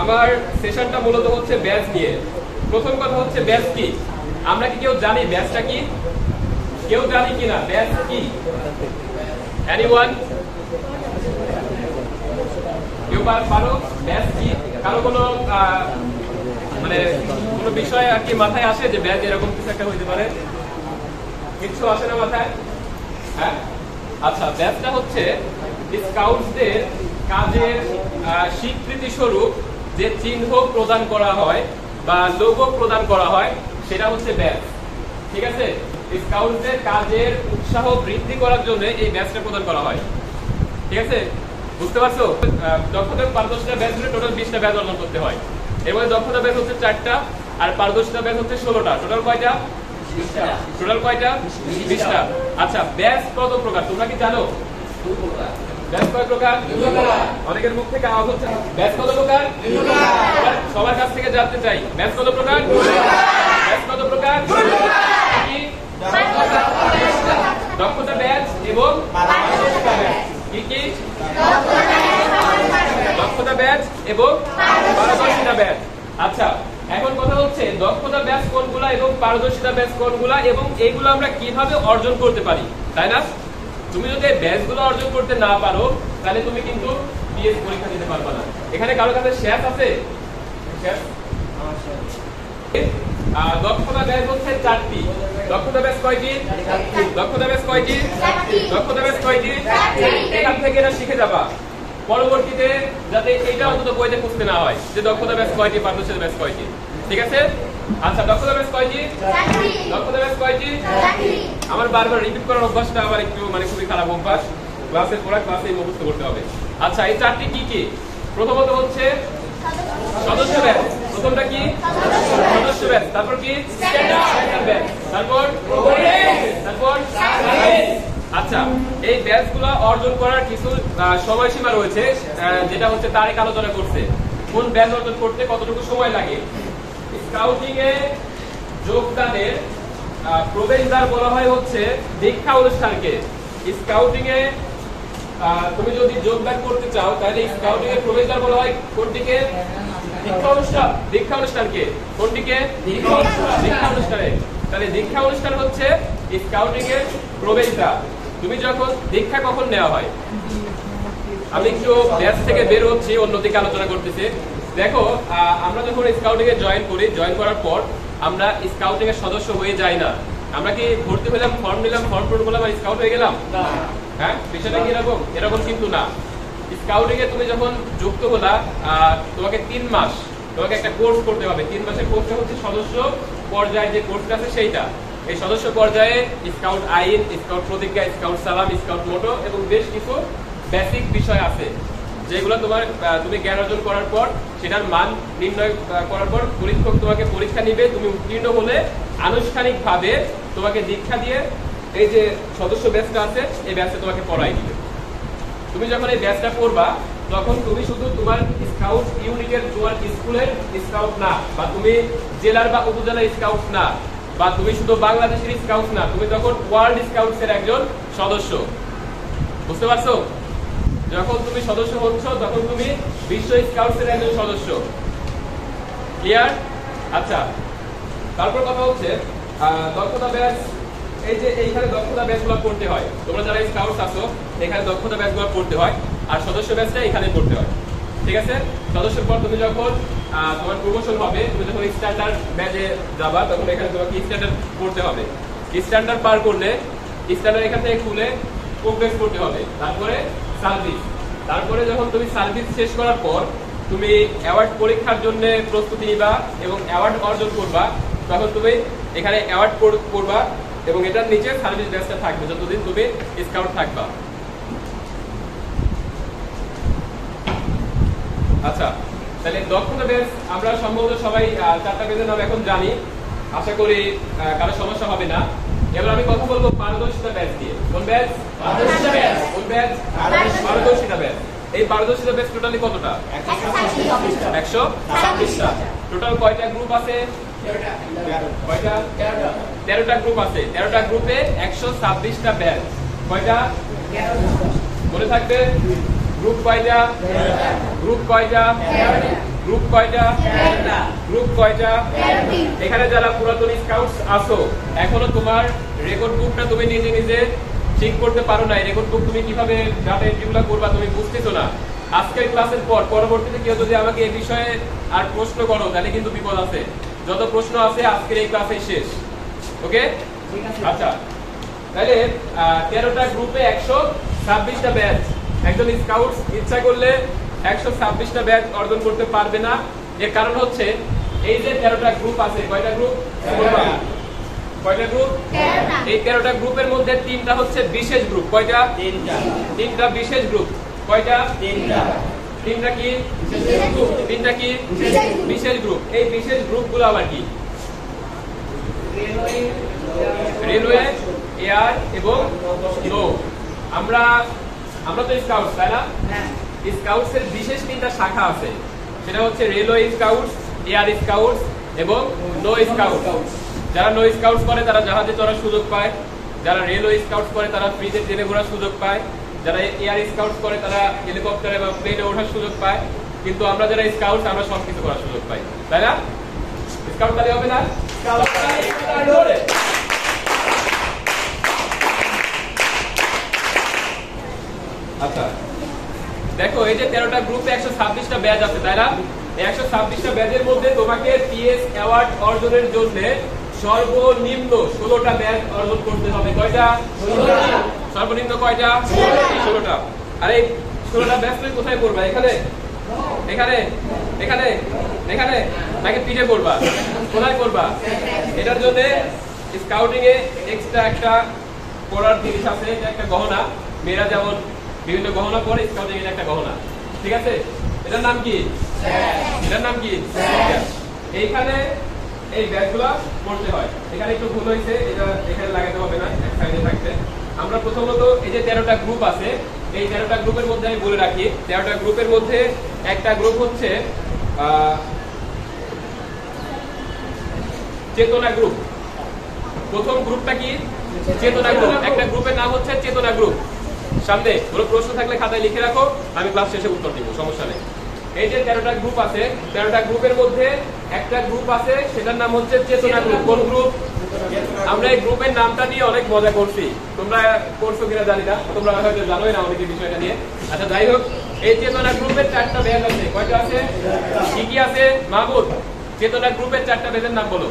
আমার সেশনটা মূলত হচ্ছে ব্যাচ নিয়ে। প্রথম কথা হচ্ছে ব্যাচ কি? আমরা কি কেউ জানি ব্যাচটা কি? কেউ জানি কিনা ব্যাচ কি? এনিওয়ান? কেউ পারো ব্যাচ কি? কারো কোনো মানে কোনো বিষয় আর কি মাথায় আসে যে ব্যাচ এরকম কিছু একটা হইতে পারে? কিছু আসে না মাথায়? হ্যাঁ, আচ্ছা, ব্যাচটা হচ্ছে স্কাউটসদের কাজের স্বীকৃতি স্বরূপ যে চিহ্ন প্রদান করা হয় বা লোগো প্রদান করা হয় সেটা হচ্ছে ব্যাচ। ঠিক আছে, স্কাউটসদের কাজের উৎসাহ বৃদ্ধি করার জন্য এই ব্যাচটা প্রদান করা হয়। ঠিক আছে, বুঝতে পারছো? দক্ষতা পারদর্শিতা ব্যাচ ধরে টোটাল 20টা ব্যাচ অর্জন করতে হয়। এর মধ্যে দক্ষতা ব্যাচ হচ্ছে 4টা আর পারদর্শিতা ব্যাচ হচ্ছে 16টা। টোটাল কয়টা? 20টা। টোটাল কয়টা? 20টা। আচ্ছা, ব্যাচ কত প্রকার তোমরা কি জানো? ব্যাচ কয় প্রকার? অনেকের মুখ থেকে আওয়াজ হচ্ছে ব্যাচ কত প্রকার? সবার কাছ থেকে জানতে চাই ব্যাচ কত প্রকার? ব্যাচ কত প্রকার? কি? দক্ষতা ব্যাচ এবং পারদর্শিতা ব্যাচ। কি কি? দক্ষতা ব্যাচ এবং পারদর্শিতা ব্যাচ। আচ্ছা, এখন কথা হচ্ছে দক্ষতা ব্যাচ কোনগুলা এবং পারদর্শিতা ব্যাচ কোনগুলা এবং এইগুলো আমরা কিভাবে অর্জন করতে পারি, তাই না? তুমি যদি ব্যাচগুলো অর্জন করতে না পারো তাহলে তুমি কিন্তু বিএস পরীক্ষা দিতে পারবে না। এখানে কারো কাছে শেষ আছে? দক্ষতা ব্যাচ হচ্ছে 4টি। দক্ষতা ব্যাচ কয়টি? দক্ষতা ব্যাচ কয়টি? দক্ষতা ব্যাচ কয়টি? এখান থেকে এটা শিখে যাবা পরবর্তীতে, যাতে এটা অন্তত বইতে খুঁজতে না হয় যে দক্ষতা ব্যাচ কয়টি, পারদর্শিতা ব্যাচ কয়টি। ঠিক আছে? আচ্ছা, দক্ষতা ব্যাচ কয়টি? দক্ষতা ব্যাচ কয়টি? আমার বারবার রিপিট করার অভ্যাসটা আমার একটু মানে খুবই খারাপ অভ্যাস। ক্লাসের পড়া ক্লাসেই মুখস্থ করতে হবে। আচ্ছা, এই 4টি কি কি? প্রথমত হচ্ছে সদস্য ব্যাচ। প্রথমটা কি? সদস্য ব্যাচ। তারপর কি? Standard batch. তারপর আচ্ছা, এই ব্যাচগুলো অর্জন করার কিছু সময়সীমা রয়েছে, যেটা হচ্ছে তারিখ আলোচনা করছে। কোন ব্যাচ অর্জন করতে কতটুকু সময় লাগে। স্কাউটিং এ যোগদানের প্রবেশদ্বার বলা হয় হচ্ছে দীক্ষা অনুষ্ঠানকে। স্কাউটিং এ তুমি যদি যোগদান করতে চাও তাহলে স্কাউটিং এর প্রবেশদ্বার বলা হয় কোনটিকে? দীক্ষা অনুষ্ঠান। দীক্ষা অনুষ্ঠানকে কোনটিকে? দীক্ষা অনুষ্ঠানে। তাহলে দীক্ষা অনুষ্ঠান হচ্ছে স্কাউটিং এর প্রবেশদ্বার। তুমি যখন দীক্ষা কখন নেওয়া হয়? আমি একটু ব্যাচ থেকে বের হচ্ছি, অন্যদিকে আলোচনা করতেছি। দেখো, আমরা যখন স্কাউটিং এ জয়েন করি, জয়েন করার পর আমরা স্কাউটিং এর সদস্য হয়ে যাই না। আমরা কি ভর্তি হলাম, ফর্ম নিলাম, ফর্ম পূরণ করলাম আর স্কাউট হয়ে গেলাম? হ্যাঁ, বিষয়টা কি এরকম? এরকম কিন্তু না। স্কাউটিং এ তুমি যখন যুক্ত হলা, তোমাকে 3 মাস তোমাকে একটা কোর্স করতে হবে। 3 মাসের কোর্সটা হচ্ছে সদস্য পর্যায়ে যে কোর্সটা আছে সেইটা। এই সদস্য পর্যায়ে স্কাউট আইন, স্কাউট প্রতিজ্ঞা, স্কাউট সালাম, স্কাউট মোটো এবং বেশ কিছু বেসিক বিষয় আছে যেগুলো তুমি জ্ঞান অর্জন করার পর সেটার মান নির্ণয় করার পর পরীক্ষক তোমাকে পরীক্ষা নিবে। তুমি উত্তীর্ণ হলে আনুষ্ঠানিকভাবে তোমাকে দীক্ষা দিয়ে এই যে সদস্য ব্যাচটা আছে এই ব্যাচটা তোমাকে পড়াই দিবে। তুমি যখন এই ব্যাচটা পড়বা তখন তুমি শুধু তোমার স্কাউট ইউনিটের তোমার স্কুলের স্কাউট না, বা তুমি জেলার বা উপজেলার স্কাউট না, বা তুমি শুধু বাংলাদেশের স্কাউট না, তুমি তখন ওয়ার্ল্ড স্কাউটস এর একজন সদস্য। বুঝতে পারছো? যখন তুমি সদস্য হচ্ছ তখন তুমি বিশ্ব স্কাউটস এর একজন সদস্য। ক্লিয়ার? আচ্ছা, তারপর কথা হচ্ছে দক্ষতা ব্যাচ। এই যে এইখানে দক্ষতা ব্যাচগুলো পড়তে হয়। তোমরা যারা স্কাউটস আছো এখানে দক্ষতা ব্যাচগুলো পড়তে হয়, আর সদস্য ব্যাচটা এখানে পড়তে হয়। ঠিক আছে? সদস্যের পর তুমি যখন তোমার প্রমোশন হবে, তুমি যখন স্ট্যান্ডার্ড ব্যাচে যাবা তখন এখানে তোমাকে স্ট্যান্ডার্ড পড়তে হবে। স্ট্যান্ডার্ড পার করলে স্ট্যান্ডার্ড এখান থেকে খুলে প্রোগ্রেস করতে হবে। তারপরে সার্ভিস। তারপরে যখন তুমি সার্ভিস শেষ করার পর তুমি অ্যাওয়ার্ড পরীক্ষার জন্য প্রস্তুতি নিবা এবং অ্যাওয়ার্ড অর্জন করবা, তখন তুমি এখানে অ্যাওয়ার্ড করবা এবং এটার নিচে সার্ভিস ব্যাচটা থাকবে যতদিন তুমি স্কাউট থাকবা। আচ্ছা, তাহলে দক্ষতা ব্যাচ আমরা সম্ভবত সবাই 4টা ব্যাচের নাম এখন জানি। আশা করি কারো সমস্যা হবে না। এবার আমি কথা বলবো পারদর্শিতা ব্যাচ দিয়ে। কোন ব্যাচ? পারদর্শিতা ব্যাচ। কোন ব্যাচ? পারদর্শিতা ব্যাচ। এই পারদর্শিতা ব্যাচ টোটালি কতটা? 126টা। টোটাল কয়টা গ্রুপ আছে? কয়টা? 13টা গ্রুপ আছে। 13টা গ্রুপে 126টা ব্যাচ। কয়টা? মনে থাকবে? গ্রুপ কয়টা? গ্রুপ কয়টা? গ্রুপ কয়টা? গ্রুপ কয়টা? এখানে যারা পুরাতন স্কাউটস আছো, এখনো তোমার রেকর্ড বুকটা তুমি নিজে নিজে ঠিক করতে পারো না। রেকর্ড বুক তুমি কিভাবে ডাটা এন্ট্রিগুলো করবা তুমি বুঝতেছো না। আজকের ক্লাসের পর পরবর্তীতে কেউ যদি আমাকে এই বিষয়ে আর প্রশ্ন করো তাহলে কিন্তু বিপদ আছে। যত প্রশ্ন আছে আজকের এই ক্লাসে শেষ। ওকে, আচ্ছা, তাহলে 13টা গ্রুপে 126টা ব্যাচ। একজন স্কাউট ইচ্ছা করলে 126টা ব্যাচ অর্জন করতে পারবে না। এর কারণ হচ্ছে এই যে 13টা গ্রুপ আছে, কয়টা গ্রুপ? কয়টা গ্রুপ? এই 13টা গ্রুপের মধ্যে 3টা হচ্ছে বিশেষ গ্রুপ। কয়টা? 3টা বিশেষ গ্রুপ। কয়টা? 3টা কি? 3টা কি? বিশেষ গ্রুপ। এই বিশেষ গ্রুপগুলো আবার কি? রেলওয়ে, এয়ার এবং নৌ। আমরা তো স্কাউটস, তাই না? স্কাউটস এর বিশেষ 3টা শাখা আছে। সেটা হচ্ছে রেলওয়ে স্কাউটস, এয়ার স্কাউটস এবং নৌ স্কাউটস। যারা নৌ স্কাউটস করে তারা জাহাজে চড়ার সুযোগ পায়, যারা রেলওয়ে স্কাউটস করে তারা ফ্রিজে ট্রেনে ঘোরার সুযোগ পায়, যারা এয়ার স্কাউটস করে তারা হেলিকপ্টারে বা প্লেনে ওঠার সুযোগ পায়। কিন্তু আমরা যারা স্কাউটস আমরা সবকিছু করার সুযোগ পাই, তাই না? স্কাউট তাহলে হবে না? আচ্ছা, দেখো এই যে 13টা গ্রুপে 126টা ব্যাচ আছে, তাই না? 126টা ব্যাচের মধ্যে তোমাকে পিএস অ্যাওয়ার্ড অর্জনের জন্য সর্বনিম্ন 16টা ব্যাচ অর্জন করতে হবে। কয়টা? সর্বনিম্ন কয়টা? 16টা। আর এই 16টা ব্যাচ তুমি কোথায় করবা? এখানে, এখানে, এখানে, এখানে, নাকি পিঠে করবা? কোথায় করবা? এটার জন্য স্কাউটিং এ এক্সট্রা একটা করার জিনিস আছে, এটা একটা গহনা। মেয়েরা যেমন বিভিন্ন গহনা পরে, স্কাউটিং এর একটা গহনা, ঠিক আছে? এটার নাম কি? এটার নাম কি? এইখানে এই ব্যাগগুলো পড়তে হয়। এখানে একটু ভুল হয়েছে, এটা এখানে লাগাতে হবে না, এক সাইডে থাকবে। আমরা প্রথমত এই যে 13টা গ্রুপ আছে, এই 13টা গ্রুপের মধ্যে আমি বলে রাখি, 13টা গ্রুপের মধ্যে একটা গ্রুপ হচ্ছে চেতনা গ্রুপ। প্রথম গ্রুপটা কি? চেতনা গ্রুপ। একটা গ্রুপের নাম হচ্ছে চেতনা গ্রুপ। সামনে কোনো প্রশ্ন থাকলে খাতায় লিখে রাখো, আমি ক্লাস শেষে উত্তর দিব, সমস্যা নেই। এই যে 13টা গ্রুপ আছে, 13টা গ্রুপের মধ্যে একটা গ্রুপ আছে, সেটার নাম হচ্ছে চেতনা গ্রুপ। কোন গ্রুপ? আমরা এই গ্রুপের নামটা নিয়ে অনেক মজা করছি, তোমরা করছো কিনা জানি না, তোমরা হয়তো জানোই না অনেকে বিষয়টা নিয়ে। আচ্ছা, যাই হোক, এই চেতনা গ্রুপের 4টা ব্যাচ আছে। কয়টা আছে? কি কি আছে মাহমুদ? চেতনা গ্রুপের 4টা ব্যাচের নাম বলো।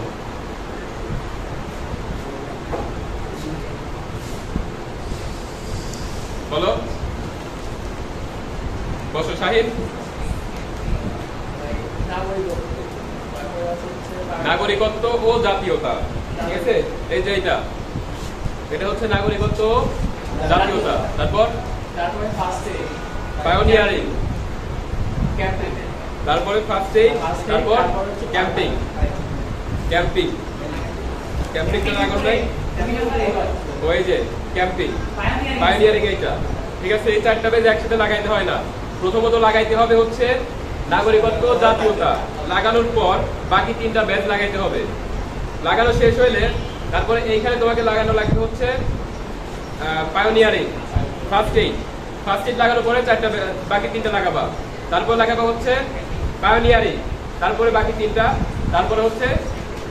বলো, বসো শাহিন। নাগরিকত্ব ও জাতীয়তা, ঠিক আছে? এই যে এটা হচ্ছে নাগরিকত্ব ও জাতীয়তা। তারপরে পায়োনিয়ারিং, তারপরে ফার্স্ট এইড, তারপর ক্যাম্পিং। ক্যাম্পিং ক্যাম্পিংটা না করলে ওই যে ক্যাম্পিং, পায়োনিয়ারিং, এইটা, ঠিক আছে? এই 4টা বেজ একসাথে লাগাইতে হয় না। প্রথমত লাগাইতে হবে হচ্ছে নাগরিকত্ব জাতীয়তা। লাগানোর পর বাকি 3টা ব্যাচ লাগাইতে হবে। লাগানো শেষ হইলে তারপরে এইখানে তোমাকে লাগানো লাগবে হচ্ছে pioneering, first aid. First aid লাগানোর পরে 4টা, বাকি 3টা লাগাবা। তারপর লাগাবা হচ্ছে পায়োনিয়ারিং, তারপরে বাকি 3টা, তারপরে হচ্ছে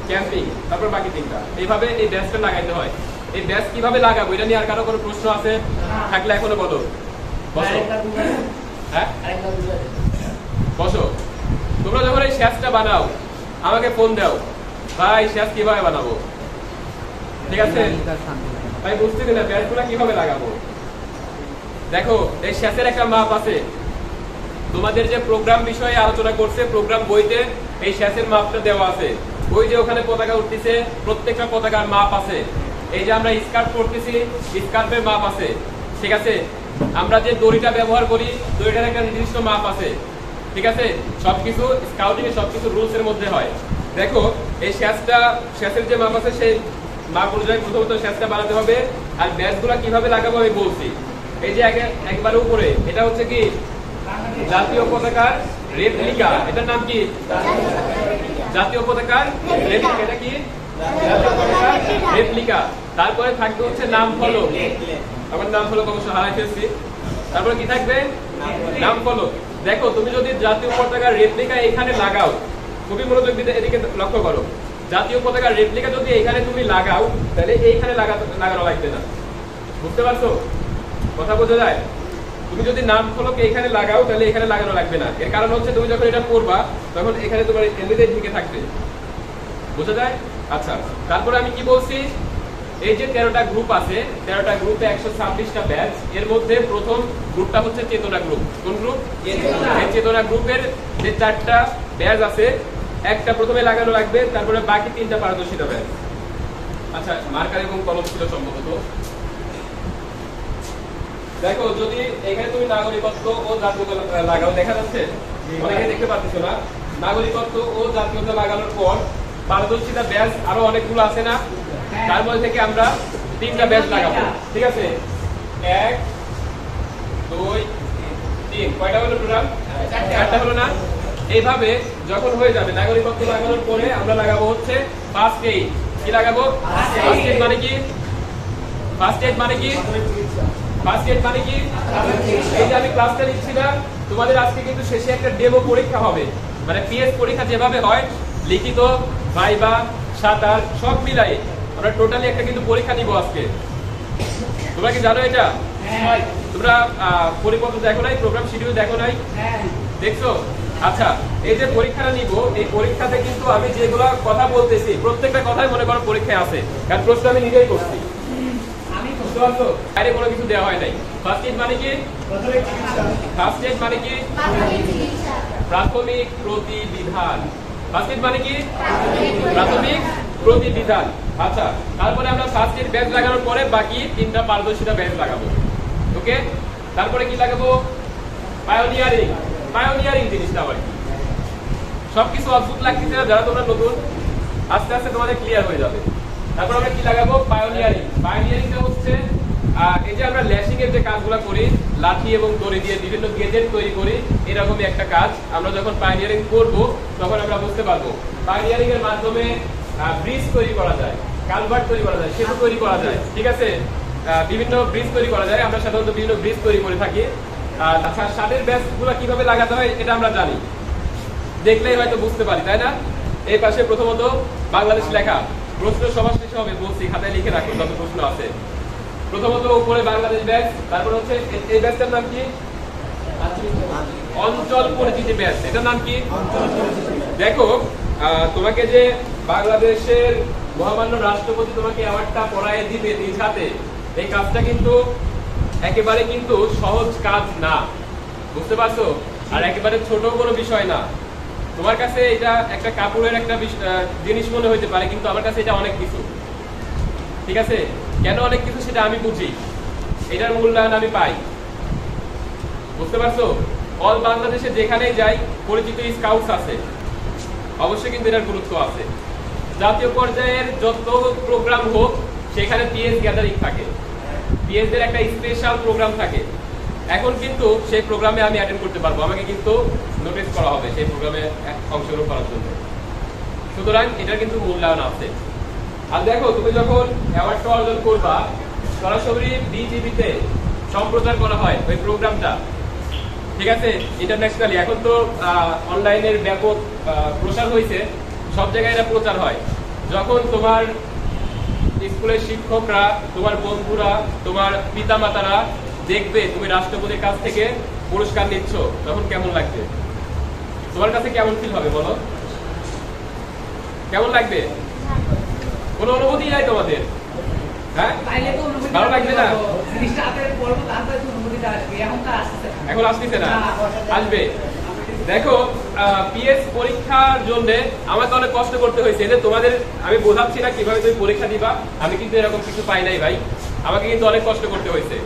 ক্যাম্পিং, তারপর বাকি 3টা। এইভাবে এই ব্যাচটা লাগাইতে হয়। এই ব্যাচ কিভাবে লাগাবো এটা নিয়ে আর কারো কোনো প্রশ্ন আছে থাকলে এখনো বলো। বসো, হ্যাঁ বসো। তোমরা যখন এই শ্যাসটা বানাও আমাকে ফোন দাও, ভাই শ্যাস কিভাবে বানাবো, ঠিক আছে? ভাই বুঝতে না ব্যাচগুলো কিভাবে লাগাবো। দেখো, এই শ্যাসের একটা মাপ আছে। তোমাদের যে প্রোগ্রাম বিষয়ে আলোচনা করছে, প্রোগ্রাম বইতে এই শ্যাসের মাপটা দেওয়া আছে। ওই যে ওখানে পতাকা উঠতেছে, প্রত্যেকটা পতাকার মাপ আছে। এই যে আমরা স্কার্ফ পরতেছি, স্কার্ফের মাপ আছে, ঠিক আছে? আমরা যে দড়িটা ব্যবহার করি, দড়িটার একটা নির্দিষ্ট মাপ আছে, ঠিক আছে? সবকিছু স্কাউটিং এ সবকিছু রুলস এর মধ্যে হয়। দেখো, এই শ্যাসের যে মাপ আছে সেই মাপ অনুযায়ী প্রথমত শ্যাসটা বানাতে হবে। আর ব্যাচগুলো কিভাবে লাগাবো আমি বলছি। এই যে একবার উপরে এটা হচ্ছে কি জাতীয় পতাকার রেপ্লিকা। এটার নাম কি? জাতীয় পতাকার রেপ্লিকা। এটা কি? জাতীয় পতাকার রেপ্লিকা। তারপরে থাকবে হচ্ছে নাম ফলক। আমার নাম ফলক অবশ্য হারাই ফেলছি। তারপরে কি থাকবে? নাম ফলক। দেখো তুমি যদি জাতীয় পতাকার রেপ্লিকা এখানে লাগাও, খুবই মনোযোগ দিতে এদিকে লক্ষ্য করো, জাতীয় পতাকার রেপ্লিকা যদি এখানে তুমি লাগাও তাহলে এইখানে লাগানো লাগবে না। বুঝতে পারছো? কথা বোঝা যায়? তুমি যদি নাম ফলক এখানে লাগাও তাহলে এখানে লাগানো লাগবে না। এর কারণ হচ্ছে তুমি যখন এটা করবা তখন এখানে তোমার এমনিতেই ঢুকে থাকবে। বোঝা যায়? আচ্ছা, তারপরে আমি কি বলছি, এই যে 13টা গ্রুপ আছে, 13টা গ্রুপে 126টা ব্যাচ, এর মধ্যে প্রথম গ্রুপটা হচ্ছে চেতনা গ্রুপ। কোন গ্রুপ? এই চেতনা গ্রুপের যে 4টা ব্যাচ আছে, একটা প্রথমে লাগানো লাগবে, তারপরে বাকি 3টা পারদর্শিতা ব্যাচ। আচ্ছা, মার্কার এবং কলম ছিল সম্ভবত। দেখো যদি এখানে তুমি নাগরিকত্ব ও জাতীয়তা লাগাও, দেখা যাচ্ছে? অনেকে দেখতে পাচ্ছ না? নাগরিকত্ব ও জাতীয়তা লাগানোর পর পারদর্শিতা ব্যাচ আরো অনেকগুলো আছে না? তার মধ্যে থেকে আমরা 3টা ব্যাচ লাগাবো। ঠিক আছে, 1 2 3, কয়টা হলো টোটাল? 4টা হলো না? এইভাবে যখন হয়ে যাবে নাগরিকত্ব লাগানোর পরে আমরা লাগাবো হচ্ছে ফার্স্ট এইড। কি লাগাবো? ফার্স্ট এইড মানে কি? ফার্স্ট এইড মানে কি? ফার্স্ট এইড মানে কি? এই যে আমি ক্লাসটা নিচ্ছি না, তোমাদের আজকে কিন্তু শেষে একটা ডেমো পরীক্ষা হবে। মানে পিএস পরীক্ষা যেভাবে হয়, লিখিত, ভাইবা, সাঁতার সব মিলাই আমরা টোটালি একটা কিন্তু পরীক্ষা নিব আজকে। তোমরা কি জানো এটা? তোমরা পরিপত্র দেখো নাই? প্রোগ্রাম শিডিউল দেখো নাই? দেখছো? আচ্ছা, এই যে পরীক্ষাটা নিব, এই পরীক্ষাতে কিন্তু আমি যেগুলো কথা বলতেছি প্রত্যেকটা কথাই মনে করো পরীক্ষায় আছে, কারণ প্রশ্ন আমি নিজেই করছি। বুঝতে পারছো? বাইরে কোনো কিছু দেওয়া হয় নাই। ফার্স্ট এইড মানে কি? ফার্স্ট এইড মানে কি? প্রাথমিক প্রতিবিধান। ফার্স্ট এইড মানে কি? প্রাথমিক প্রতিবিধান। আচ্ছা, তারপরে আমরা ফার্স্ট এইড ব্যাচ লাগানোর পরে বাকি 3টা পারদর্শিতা ব্যাচ লাগাবো। ওকে, তারপরে কি লাগাবো? পায়োনিয়ারিং। পায়োনিয়ারিং জিনিসটা আবার কি? সবকিছু অদ্ভুত লাগতেছে না? যারা তোমরা নতুন, আস্তে আস্তে তোমাদের ক্লিয়ার হয়ে যাবে। তারপর আমরা কি লাগাবো? পায়োনিয়ারিং। পায়োনিয়ারিংটা হচ্ছে এই যে আমরা ল্যাশিং এর যে কাজগুলো করি, লাঠি এবং দড়ি দিয়ে বিভিন্ন গেজেট তৈরি করি, এরকমই একটা কাজ। আমরা যখন পায়োনিয়ারিং করব তখন আমরা বুঝতে পারবো পায়োনিয়ারিং এর মাধ্যমে ব্রিজ তৈরি করা যায়, কালভার্ট তৈরি করা যায়, সেতু তৈরি করা যায়। ঠিক আছে, বিভিন্ন ব্রিজ তৈরি করা যায়। আমরা সাধারণত বিভিন্ন ব্রিজ তৈরি করে থাকি। আচ্ছা, সাদের ব্যাচগুলো কিভাবে লাগাতে হয় এটা আমরা জানি, দেখলেই হয়তো বুঝতে পারি, তাই না? এই পাশে প্রথমত বাংলাদেশ লেখা, প্রশ্ন সবার শেষে হবে, বলছি খাতায় লিখে রাখুন যত প্রশ্ন আছে। প্রথমত উপরে বাংলাদেশ ব্যাচ, তারপর হচ্ছে এই ব্যাচটার নাম কি? অঞ্চল পরিচিতি ব্যাচ। এটার নাম কি? দেখো, তোমাকে যে বাংলাদেশের মহামান্য রাষ্ট্রপতি তোমাকে অ্যাওয়ার্ডটা পড়ায় দিবে নিজ হাতে, এই কাজটা কিন্তু একেবারে কিন্তু সহজ কাজ না। বুঝতে পারছো? আর একেবারে ছোট কোনো বিষয় না। তোমার কাছে এটা একটা কাপড়ের একটা জিনিস মনে হইতে পারে, কিন্তু আমার কাছে এটা অনেক কিছু। ঠিক আছে, কেন অনেক কিছু সেটা আমি বুঝি, এটার মূল্যায়ন আমি পাই। বুঝতে পারছো? অল বাংলাদেশে যেখানেই যাই পরিচিত স্কাউটস আছে, অবশ্যই কিন্তু এটার গুরুত্ব আছে। জাতীয় পর্যায়ের যত প্রোগ্রাম হোক সেখানে পিএস গ্যাদারিং থাকে, পিএস এর একটা স্পেশাল প্রোগ্রাম থাকে। এখন কিন্তু সেই প্রোগ্রামে আমি অ্যাটেন্ড করতে পারবো, আমাকে কিন্তু নোটিস করা হবে সেই প্রোগ্রামে অংশগ্রহণ করার জন্য। সুতরাং এটার কিন্তু মূল্যায়ন আছে। আর দেখো, তুমি যখন অ্যাওয়ার্ডটা অর্জন করবা, সরাসরি বিজিবিতে সম্প্রচার করা হয় ওই প্রোগ্রামটা। ঠিক আছে, ইন্টারন্যাশনালি এখন তো অনলাইনের ব্যাপক প্রচার হয়েছে, সব জায়গায় এটা প্রচার হয়। যখন তোমার স্কুলের শিক্ষকরা, তোমার বন্ধুরা, তোমার পিতামাতারা দেখবে তুমি রাষ্ট্রপতির কাছ থেকে পুরস্কার নিচ্ছ, তখন কেমন লাগবে? তোমার কাছে কেমন ফিল হবে বলো? কেমন লাগবে? কোনো অনুভূতি নাই তোমাদের? হ্যাঁ, ভালো লাগবে না? এখন আসতেছে না, আসবে। দেখো, পিএস পরীক্ষার জন্য আমাকে অনেক কষ্ট করতে হয়েছে। যে তোমাদের আমি বোঝাচ্ছি না কিভাবে তুমি পরীক্ষা দিবা, আমি কিন্তু এরকম কিছু পাই নাই ভাই। আমাকে কিন্তু অনেক কষ্ট করতে হয়েছে।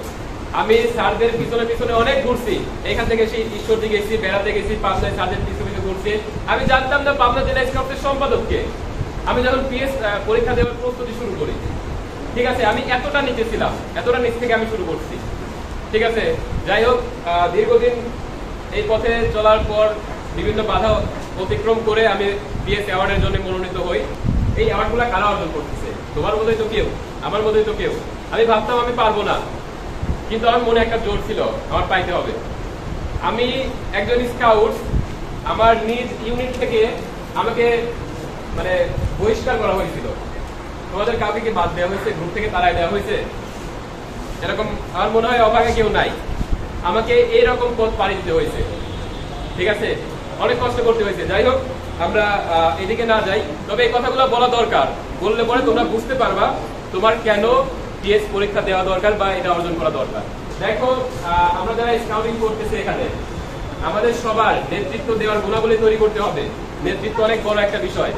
আমি স্যারদের পিছনে পিছনে অনেক ঘুরছি, এখান থেকে সেই ঈশ্বরদী গেছি, বেড়াতে গেছি, পাবনায় স্যারদের পিছনে পিছনে ঘুরছি। আমি জানতাম না পাবনা জেলা স্কাউটের সম্পাদককে। আমি যখন পিএস পরীক্ষা দেওয়ার প্রস্তুতি শুরু করি, ঠিক আছে, আমি এতটা নিচে ছিলাম, এতটা নিচ থেকে আমি শুরু করছি। ঠিক আছে, যাই হোক, দীর্ঘদিন এই পথে চলার পর বিভিন্ন বাধা অতিক্রম করে আমি পিএস অ্যাওয়ার্ডের জন্য মনোনীত হই। এই অ্যাওয়ার্ডগুলো কারা অর্জন করতেছে? তোমার মতোই তো কেউ, আমার মতোই তো কেউ। আমি ভাবতাম আমি পারবো না, কিন্তু আমার মনে একটা জোর ছিল আমার পাইতে হবে। আমি একজন স্কাউট, আমার নিজ ইউনিট থেকে আমাকে মানে বহিষ্কার করা হয়েছিল। তোমাদের কাউকে কি বাদ দেওয়া হয়েছে, গ্রুপ থেকে তাড়াই দেওয়া হয়েছে? এরকম আমার মনে হয় অভাগে কেউ নাই। আমাকে এইরকম পথ পাড়ি দিতে হয়েছে, ঠিক আছে, অনেক কষ্ট করতে হয়েছে। যাই হোক, আমরা এদিকে না যাই, তবে এই কথাগুলো বলা দরকার। বললে পরে তোমরা বুঝতে পারবা তোমার কেন টিএস পরীক্ষা দেওয়া দরকার বা এটা অর্জন করা দরকার। দেখো, আমরা যারা স্কাউটিং করতেছি এখানে, আমাদের সবার নেতৃত্ব দেওয়ার গুণাবলী তৈরি করতে হবে। নেতৃত্ব অনেক বড় একটা বিষয়।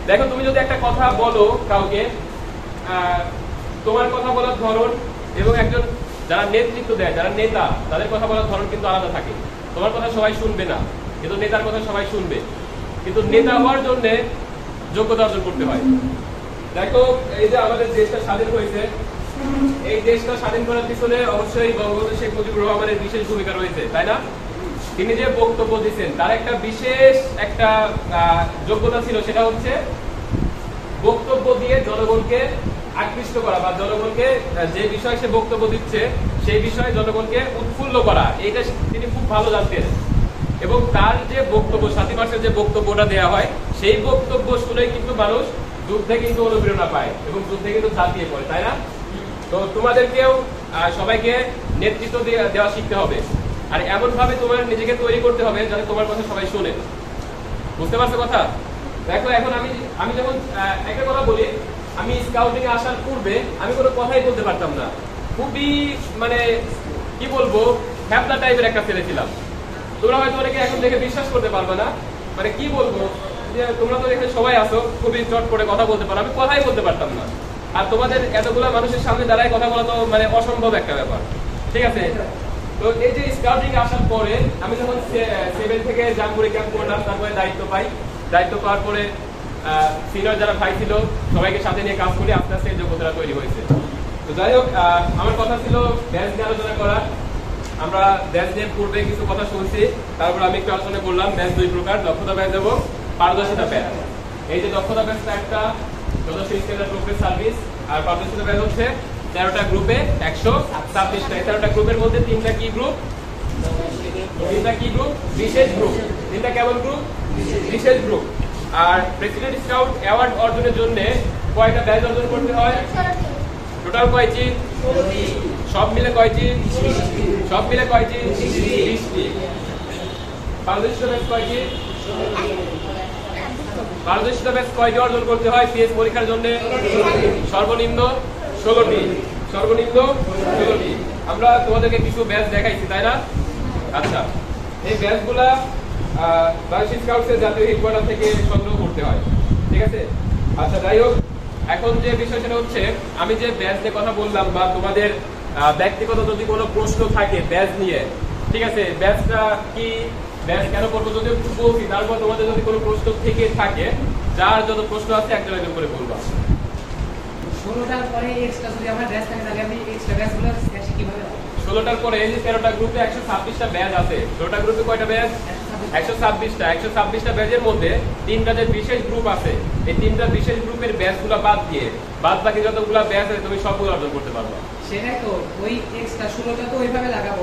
দেখো, তুমি যদি একটা কথা বলো কাউকে, তোমার কথা বলার ধরন এবং একজন যারা নেতৃত্ব দেয়, যারা নেতা, তাদের কথা বলার ধরন কিন্তু আলাদা থাকে। তোমার কথা সবাই শুনবে না, কিন্তু নেতার কথা সবাই শুনবে। কিন্তু নেতা হওয়ার জন্য যোগ্যতা অর্জন করতে হয়। দেখো, এই যে আমাদের দেশটা স্বাধীন হয়েছে, এই দেশটা স্বাধীন করার পিছনে অবশ্যই বঙ্গবন্ধু শেখ মুজিবুর রহমানের বিশেষ ভূমিকা রয়েছে, তাই না? তিনি যে বক্তব্য দিচ্ছেন তার একটা বিশেষ একটা যোগ্যতা ছিল, সেটা হচ্ছে বক্তব্য দিয়ে জনগণকে আকৃষ্ট করা বা জনগণকে যে বিষয়ে সে বক্তব্য দিচ্ছে সেই বিষয়ে জনগণকে উৎফুল্ল করা। এইটা তিনি খুব ভালো জানতেন। এবং তার যে বক্তব্য, 7 মাসের যে বক্তব্যটা দেওয়া হয়, সেই বক্তব্য শুনেই কিন্তু মানুষ যুদ্ধে কিন্তু অনুপ্রেরণা পায় এবং যুদ্ধে কিন্তু ঝাঁপিয়ে পড়ে, তাই না? তো তোমাদেরকেও সবাইকে নেতৃত্ব দেওয়া শিখতে হবে। আর এমন ভাবে তোমার নিজেকে তৈরি করতে হবে যাতে তোমার কথা সবাই শুনে। বুঝতে পারছো কথা? দেখো, এখন আমি যখন একটা কথা বলি, আমি স্কাউটিং এ আসার পূর্বে আমি কোনো কথাই বলতে পারতাম না। খুবই মানে কি বলবো, হ্যাপদা টাইপের একটা ছেলে ছিলাম। তোমরা হয়তো অনেকে এখন দেখে বিশ্বাস করতে পারবে না, মানে কি বলবো, যে তোমরা তো এখানে সবাই আসো, খুবই চট করে কথা বলতে পারো, আমি কথাই বলতে পারতাম না। আর তোমাদের এতগুলা মানুষের সামনে দাঁড়ায় কথা বলা তো মানে অসম্ভব একটা ব্যাপার, ঠিক আছে? তো এই যে স্কাউটিং আসার পরে আমি যখন 7 থেকে জামগুড়ি ক্যাম্প করলাম, তারপরে দায়িত্ব পাই। দায়িত্ব পাওয়ার পরে সিনিয়র যারা ভাই ছিল সবাইকে সাথে নিয়ে কাজ করি, আস্তে আস্তে যোগ্যতা তৈরি হয়েছে। তো যাই হোক, আমার কথা ছিল ব্যাচ নিয়ে আলোচনা করা। আমরা ব্যাচ নিয়ে পূর্বে কিছু কথা শুনছি, তারপর আমি একটু আলোচনা করলাম। ব্যাচ 2 প্রকার, দক্ষতা ব্যাচ এবং পারদর্শিতা ব্যাচ। এই যে দক্ষতা ব্যাচটা একটা সদস্য স্কেলার গ্রুপের সার্ভিস, আর পারদর্শিতা ব্যাচ হচ্ছে 13টা গ্রুপে 126টা। 13টা গ্রুপের মধ্যে 3টা কি গ্রুপ? 3টা কি গ্রুপ? বিশেষ গ্রুপ। 3টা কেমন গ্রুপ? বিশেষ গ্রুপ। আর প্রেসিডেন্ট স্কাউট অ্যাওয়ার্ড অর্জনের জন্য কয়টা ব্যাচ অর্জন করতে হয়? টোটাল কয়টি? সব মিলে কয়টি? সব মিলে কয়টি? 20টি। পারদর্শিতা ব্যাচ কয়টি? পারদর্শিতা ব্যাচ কয়টি অর্জন করতে হয় পিএস পরীক্ষার জন্য? সর্বনিম্ন 16টি। সর্বনিম্ন 16টি। আমরা তোমাদেরকে কিছু ব্যাচ দেখাইছি, তাই না? আচ্ছা, এই ব্যাচগুলা বাংলাদেশ স্কাউটসের জাতীয় হেডকোয়ার্টার থেকে সংগ্রহ করতে হয়, ঠিক আছে? আচ্ছা, যাই হোক, এখন যে বিষয়টা হচ্ছে, আমি যে ব্যাচ নিয়ে কথা বললাম বা তোমাদের ব্যক্তিগত যদি কোনো প্রশ্ন থাকে ব্যাচ নিয়ে, ঠিক আছে, ব্যাচটা কি, ব্যাচ কেন করবো যদি একটু বলছি, তারপর তোমাদের যদি কোনো প্রশ্ন থেকে থাকে, যার যত প্রশ্ন আছে একজন একজন করে বলবা। 16টার পরে এক্সট্রা যদি আমার ব্যাচ থাকে তাহলে আমি এক্সট্রা ব্যাচগুলো কিভাবে? 16টার পরে এই যে 13টা গ্রুপে 126টা ব্যাচ আছে। 16টা গ্রুপে কয়টা ব্যাচ? 126টা। 126টা ব্যাচের মধ্যে 3টা যে বিশেষ গ্রুপ আছে, এই 3টা বিশেষ গ্রুপের ব্যাচগুলো বাদ দিয়ে বাদ বাকি যতগুলো ব্যাচ আছে তুমি সবগুলো অর্জন করতে পারবে। সেটাই তো, ওই এক্সট্রা 16টা তো ওইভাবে লাগাবো,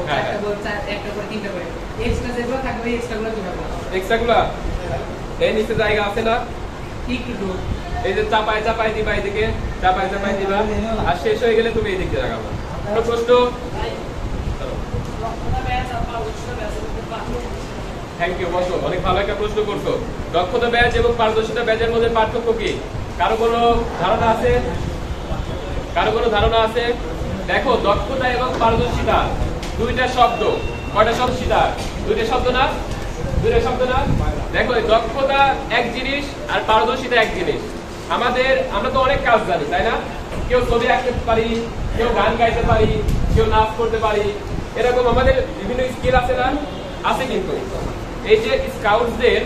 একটা করে 3টা করে। এক্সট্রা যেগুলো থাকবে ওই এক্সট্রাগুলো কিভাবে লাগাবো? এক্সট্রাগুলো এই নিচে জায়গা আছে না, একটু এই যে চাপায় চাপায় দিবা, এদিকে চাপায় চাপায় দিবা, আর শেষ হয়ে গেলে তুমি এদিকে লাগাবো। কোনো প্রশ্ন? থ্যাংক ইউ, বসো। অনেক ভালো একটা প্রশ্ন করছো। দক্ষতা ব্যাচ এবং পারদর্শিতা ব্যাচের মধ্যে পার্থক্য কি? কারো কোনো ধারণা আছে? কারো কোনো ধারণা আছে? দেখো, দক্ষতা এবং পারদর্শিতা দুইটা শব্দ। কয়টা শব্দ? দুইটা শব্দ না? দুইটা শব্দ না? দেখো, দক্ষতা এক জিনিস আর পারদর্শিতা এক জিনিস। আমরা তো অনেক কাজ জানি, তাই না? কেউ ছবি আঁকতে পারি, কেউ গান গাইতে পারি, কেউ নাচ করতে পারি, এরকম আমাদের বিভিন্ন স্কিল আছে না? আছে। কিন্তু এই যে স্কাউটসদের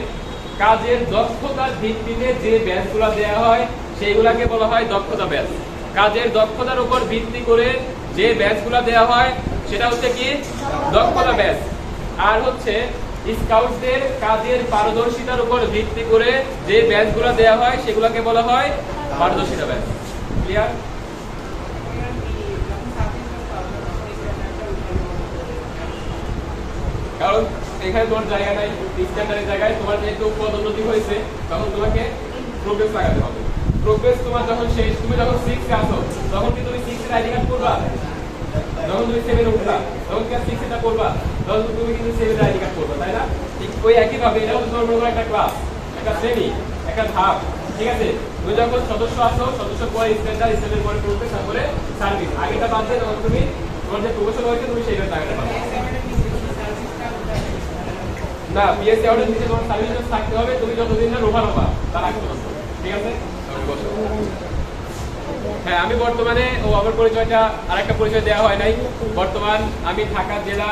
কাজের দক্ষতার ভিত্তিতে যে ব্যাচগুলো দেওয়া হয় সেইগুলাকে বলা হয় দক্ষতা ব্যাচ। কাজের দক্ষতার উপর ভিত্তি করে যে ব্যাচগুলো দেওয়া হয় সেটা হচ্ছে কি? দক্ষতা ব্যাচ। আর হচ্ছে স্কাউটসদের কাজের পারদর্শিতার উপর ভিত্তি করে যে ব্যাচগুলো দেওয়া হয় সেগুলোকে বলা হয় পারদর্শিতা ব্যাচ। ক্লিয়ার? কারণ এখানে তোমার জায়গা নাই, স্ট্যান্ডার্ডের জায়গায় তোমার যেহেতু পদোন্নতি হয়েছে তখন তোমাকে প্রোগ্রেস লাগাতে হবে। প্রোগ্রেস তোমার যখন শেষ, তুমি যখন 6 এ আসো তখন কি তুমি 6 এর আইডি কার্ড করবা? যখন তুমি 7 এ উঠবা তখন কি 6 এটা করবা? তখন তুমি কিন্তু 7 এর আইডি কার্ড করবা, তাই না? ঠিক ওই একই ভাবে এটা হচ্ছে তোমার মনে করো একটা ক্লাস, একটা শ্রেণী, একটা ধাপ, ঠিক আছে? তুমি যখন সদস্য আসো, সদস্য পরে স্ট্যান্ডার্ড, স্ট্যান্ডার্ড পরে প্রোগ্রেস, তারপরে সার্ভিস। আগেটা বাদ দিয়ে তখন তুমি তোমার যে প্রমোশন হয়েছে তুমি সেইটা টাকাটা পাবে না। পিএসসি অর্ডার নিচে তোমার সার্ভিস থাকতে হবে, তুমি যতদিন না রোভা হবা তার আগে পর্যন্ত, ঠিক আছে? হ্যাঁ, আমি বর্তমানে আমার পরিচয়টা আরেকটা পরিচয় দেওয়া হয় নাই। বর্তমান আমি ঢাকা জেলা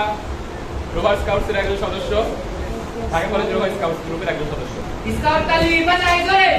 রোভার স্কাউটসের একজন সদস্য, ঢাকা কলেজ রোভার স্কাউটস গ্রুপের একজন সদস্য। স্কাউট তালি বাজায় ধরে